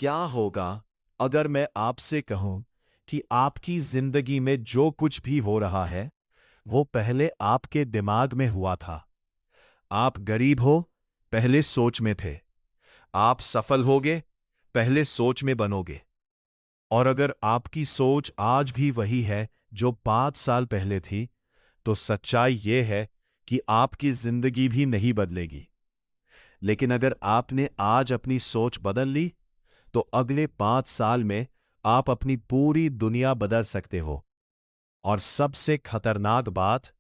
क्या होगा अगर मैं आपसे कहूं कि आपकी जिंदगी में जो कुछ भी हो रहा है वो पहले आपके दिमाग में हुआ था। आप गरीब हो, पहले सोच में थे। आप सफल होगे, पहले सोच में बनोगे। और अगर आपकी सोच आज भी वही है जो 5 साल पहले थी, तो सच्चाई ये है कि आपकी जिंदगी भी नहीं बदलेगी। लेकिन अगर आपने आज अपनी सोच बदल ली, तो अगले 5 साल में आप अपनी पूरी दुनिया बदल सकते हो। और सबसे खतरनाक बात,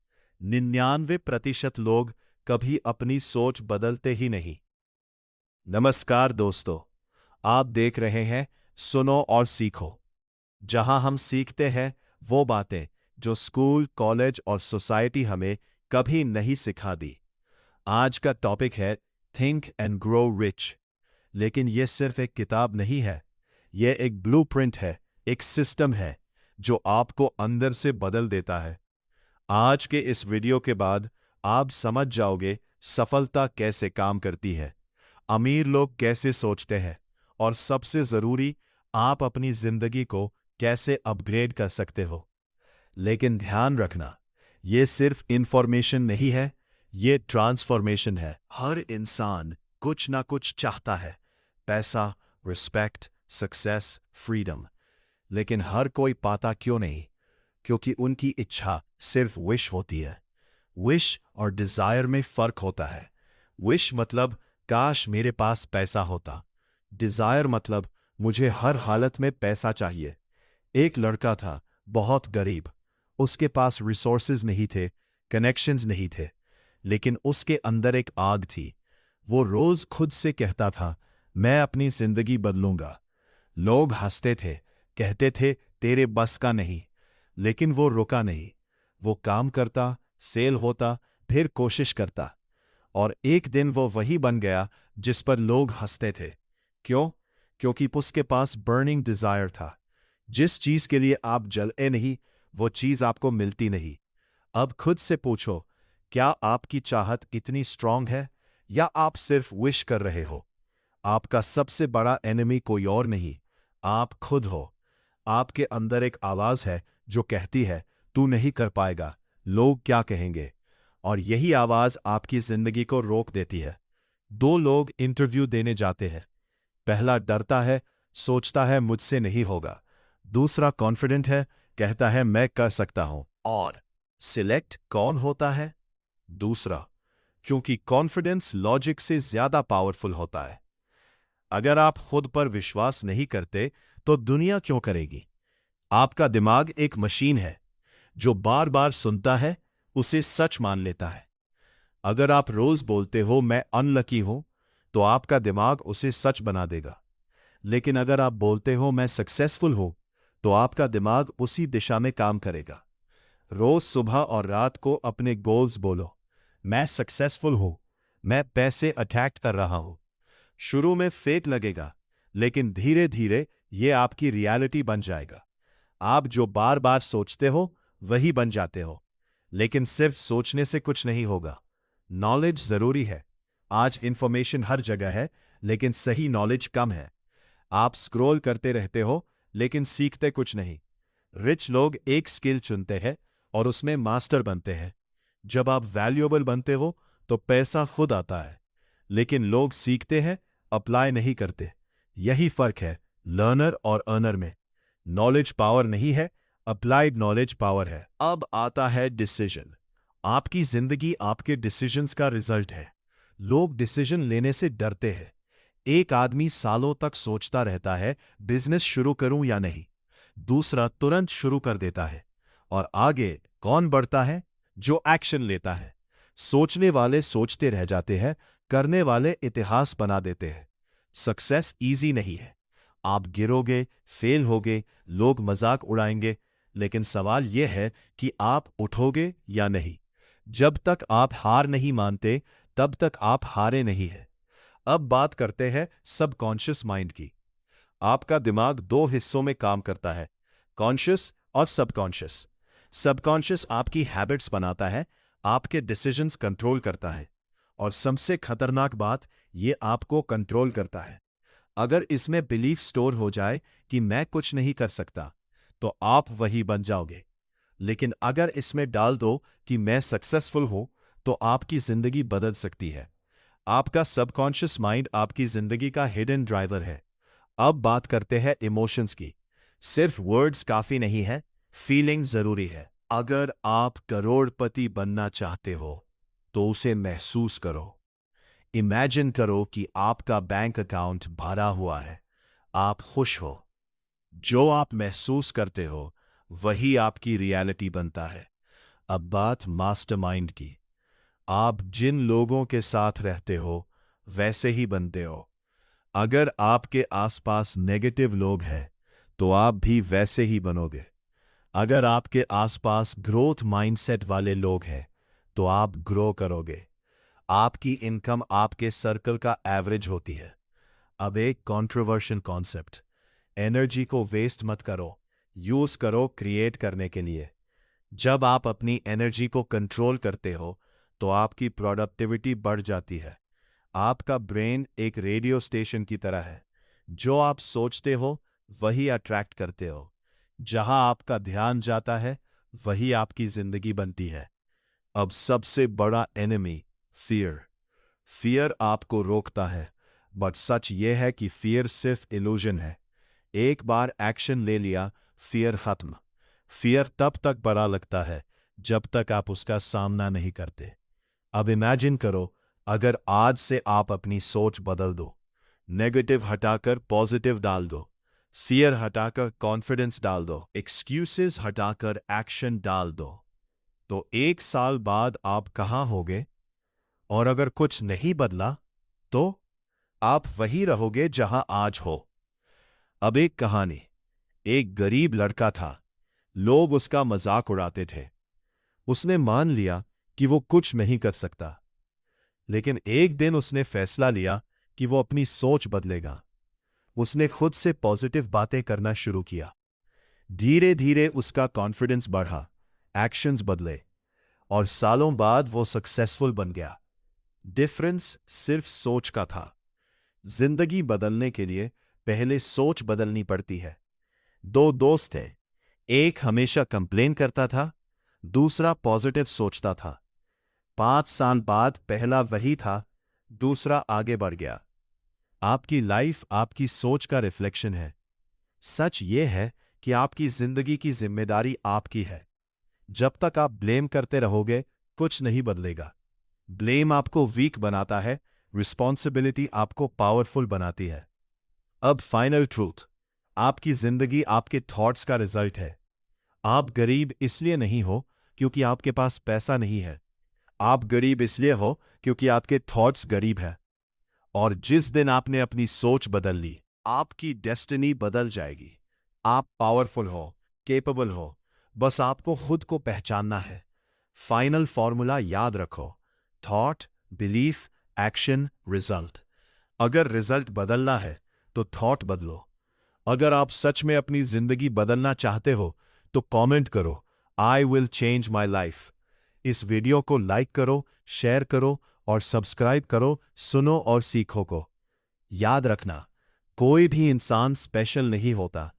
99% लोग कभी अपनी सोच बदलते ही नहीं। नमस्कार दोस्तों, आप देख रहे हैं सुनो और सीखो, जहां हम सीखते हैं वो बातें जो स्कूल, कॉलेज और सोसाइटी हमें कभी नहीं सिखा दी। आज का टॉपिक है थिंक एंड ग्रो रिच। लेकिन यह सिर्फ एक किताब नहीं है, यह एक ब्लूप्रिंट है, एक सिस्टम है जो आपको अंदर से बदल देता है। आज के इस वीडियो के बाद आप समझ जाओगे सफलता कैसे काम करती है, अमीर लोग कैसे सोचते हैं, और सबसे जरूरी, आप अपनी जिंदगी को कैसे अपग्रेड कर सकते हो। लेकिन ध्यान रखना, यह सिर्फ इंफॉर्मेशन नहीं है, यह ट्रांसफॉर्मेशन है। हर इंसान कुछ ना कुछ चाहता है, पैसा, रिस्पेक्ट, सक्सेस, फ्रीडम। लेकिन हर कोई पाता क्यों नहीं? क्योंकि उनकी इच्छा सिर्फ विश होती है। विश और डिजायर में फर्क होता है। विश मतलब काश मेरे पास पैसा होता। डिजायर मतलब मुझे हर हालत में पैसा चाहिए। एक लड़का था, बहुत गरीब। उसके पास रिसोर्सेज नहीं थे, कनेक्शंस नहीं थे, लेकिन उसके अंदर एक आग थी। वो रोज खुद से कहता था, मैं अपनी जिंदगी बदलूंगा। लोग हंसते थे, कहते थे तेरे बस का नहीं, लेकिन वो रुका नहीं। वो काम करता, सेल होता, फिर कोशिश करता, और एक दिन वो वही बन गया जिस पर लोग हंसते थे। क्यों? क्योंकि उसके पास बर्निंग डिजायर था। जिस चीज के लिए आप जले नहीं, वो चीज आपको मिलती नहीं। अब खुद से पूछो, क्या आपकी चाहत इतनी स्ट्रांग है, या आप सिर्फ विश कर रहे हो? आपका सबसे बड़ा एनिमी कोई और नहीं, आप खुद हो। आपके अंदर एक आवाज है जो कहती है, तू नहीं कर पाएगा, लोग क्या कहेंगे? और यही आवाज आपकी जिंदगी को रोक देती है। दो लोग इंटरव्यू देने जाते हैं। पहला डरता है, सोचता है मुझसे नहीं होगा। दूसरा कॉन्फिडेंट है, कहता है मैं कर सकता हूं। और सिलेक्ट कौन होता है? दूसरा, क्योंकि कॉन्फिडेंस लॉजिक से ज्यादा पावरफुल होता है। अगर आप खुद पर विश्वास नहीं करते, तो दुनिया क्यों करेगी? आपका दिमाग एक मशीन है, जो बार बार सुनता है, उसे सच मान लेता है। अगर आप रोज बोलते हो मैं अनलकी हूं, तो आपका दिमाग उसे सच बना देगा। लेकिन अगर आप बोलते हो मैं सक्सेसफुल हूं, तो आपका दिमाग उसी दिशा में काम करेगा। रोज सुबह और रात को अपने गोल्स बोलो, मैं सक्सेसफुल हूं, मैं पैसे अट्रैक्ट कर रहा हूं। शुरू में फेक लगेगा, लेकिन धीरे धीरे ये आपकी रियलिटी बन जाएगा। आप जो बार बार सोचते हो वही बन जाते हो। लेकिन सिर्फ सोचने से कुछ नहीं होगा, नॉलेज जरूरी है। आज इंफॉर्मेशन हर जगह है, लेकिन सही नॉलेज कम है। आप स्क्रॉल करते रहते हो, लेकिन सीखते कुछ नहीं। रिच लोग एक स्किल चुनते हैं और उसमें मास्टर बनते हैं। जब आप वैल्यूएबल बनते हो, तो पैसा खुद आता है। लेकिन लोग सीखते हैं, अप्लाई नहीं करते। यही फर्क है लर्नर और अर्नर में। नॉलेज पावर नहीं है, अप्लाइड नॉलेज पावर है। अब आता है डिसीजन। आपकी जिंदगी आपके डिसीजंस का रिजल्ट है। लोग डिसीजन लेने से डरते हैं। एक आदमी सालों तक सोचता रहता है, बिजनेस शुरू करूं या नहीं। दूसरा तुरंत शुरू कर देता है। और आगे कौन बढ़ता है? जो एक्शन लेता है। सोचने वाले सोचते रह जाते हैं, करने वाले इतिहास बना देते हैं। सक्सेस इजी नहीं है। आप गिरोगे, फेल होगे, लोग मजाक उड़ाएंगे, लेकिन सवाल यह है कि आप उठोगे या नहीं। जब तक आप हार नहीं मानते, तब तक आप हारे नहीं हैं। अब बात करते हैं सबकॉन्शियस माइंड की। आपका दिमाग दो हिस्सों में काम करता है, कॉन्शियस और सबकॉन्शियस। सबकॉन्शियस आपकी हैबिट्स बनाता है, आपके डिसीजंस कंट्रोल करता है, और सबसे खतरनाक बात, ये आपको कंट्रोल करता है। अगर इसमें बिलीफ स्टोर हो जाए कि मैं कुछ नहीं कर सकता, तो आप वही बन जाओगे। लेकिन अगर इसमें डाल दो कि मैं सक्सेसफुल हूं, तो आपकी जिंदगी बदल सकती है। आपका सबकॉन्शियस माइंड आपकी जिंदगी का हिडन ड्राइवर है। अब बात करते हैं इमोशंस की। सिर्फ वर्ड्स काफी नहीं है, फीलिंग जरूरी है। अगर आप करोड़पति बनना चाहते हो, तो उसे महसूस करो। इमेजिन करो कि आपका बैंक अकाउंट भरा हुआ है, आप खुश हो। जो आप महसूस करते हो वही आपकी रियलिटी बनता है। अब बात मास्टरमाइंड की। आप जिन लोगों के साथ रहते हो वैसे ही बनते हो। अगर आपके आसपास नेगेटिव लोग हैं, तो आप भी वैसे ही बनोगे। अगर आपके आसपास ग्रोथ माइंडसेट वाले लोग हैं, तो आप ग्रो करोगे। आपकी इनकम आपके सर्कल का एवरेज होती है। अब एक कंट्रोवर्शियल कॉन्सेप्ट, एनर्जी को वेस्ट मत करो, यूज करो क्रिएट करने के लिए। जब आप अपनी एनर्जी को कंट्रोल करते हो, तो आपकी प्रोडक्टिविटी बढ़ जाती है। आपका ब्रेन एक रेडियो स्टेशन की तरह है। जो आप सोचते हो वही अट्रैक्ट करते हो। जहां आपका ध्यान जाता है, वही आपकी जिंदगी बनती है। अब सबसे बड़ा एनिमी, फियर। फियर आपको रोकता है, बट सच यह है कि फियर सिर्फ इल्यूजन है। एक बार एक्शन ले लिया, फियर खत्म। फियर तब तक बड़ा लगता है जब तक आप उसका सामना नहीं करते। अब इमेजिन करो, अगर आज से आप अपनी सोच बदल दो। नेगेटिव हटाकर पॉजिटिव डाल दो, फियर हटाकर कॉन्फिडेंस डाल दो, एक्सक्यूजेस हटाकर एक्शन डाल दो, तो 1 साल बाद आप कहां होगे? और अगर कुछ नहीं बदला, तो आप वही रहोगे जहां आज हो। अब एक कहानी। एक गरीब लड़का था। लोग उसका मजाक उड़ाते थे। उसने मान लिया कि वो कुछ नहीं कर सकता। लेकिन एक दिन उसने फैसला लिया कि वो अपनी सोच बदलेगा। उसने खुद से पॉजिटिव बातें करना शुरू किया। धीरे धीरे उसका कॉन्फिडेंस बढ़ा, एक्शंस बदले, और सालों बाद वो सक्सेसफुल बन गया। डिफरेंस सिर्फ सोच का था। जिंदगी बदलने के लिए पहले सोच बदलनी पड़ती है। दो दोस्त थे। एक हमेशा कंप्लेन करता था, दूसरा पॉजिटिव सोचता था। 5 साल बाद पहला वही था, दूसरा आगे बढ़ गया। आपकी लाइफ आपकी सोच का रिफ्लेक्शन है। सच यह है कि आपकी जिंदगी की जिम्मेदारी आपकी है। जब तक आप ब्लेम करते रहोगे, कुछ नहीं बदलेगा। ब्लेम आपको वीक बनाता है, रिस्पॉन्सिबिलिटी आपको पावरफुल बनाती है। अब फाइनल ट्रूथ, आपकी जिंदगी आपके थॉट्स का रिजल्ट है। आप गरीब इसलिए नहीं हो क्योंकि आपके पास पैसा नहीं है। आप गरीब इसलिए हो क्योंकि आपके थॉट्स गरीब हैं। और जिस दिन आपने अपनी सोच बदल ली, आपकी डेस्टिनी बदल जाएगी। आप पावरफुल हो, केपेबल हो, बस आपको खुद को पहचानना है। फाइनल फॉर्मूला याद रखो, थॉट, बिलीफ, एक्शन, रिजल्ट। अगर रिजल्ट बदलना है तो थॉट बदलो। अगर आप सच में अपनी जिंदगी बदलना चाहते हो, तो कमेंट करो, I will change my life. इस वीडियो को लाइक करो, शेयर करो और सब्सक्राइब करो सुनो और सीखो को। याद रखना, कोई भी इंसान स्पेशल नहीं होता।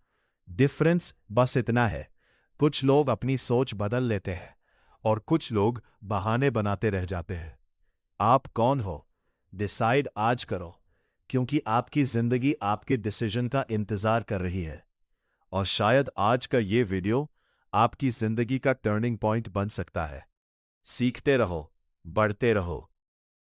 डिफरेंस बस इतना है, कुछ लोग अपनी सोच बदल लेते हैं और कुछ लोग बहाने बनाते रह जाते हैं। आप कौन हो? डिसाइड आज करो, क्योंकि आपकी जिंदगी आपके डिसीजन का इंतजार कर रही है। और शायद आज का ये वीडियो आपकी जिंदगी का टर्निंग पॉइंट बन सकता है। सीखते रहो, बढ़ते रहो,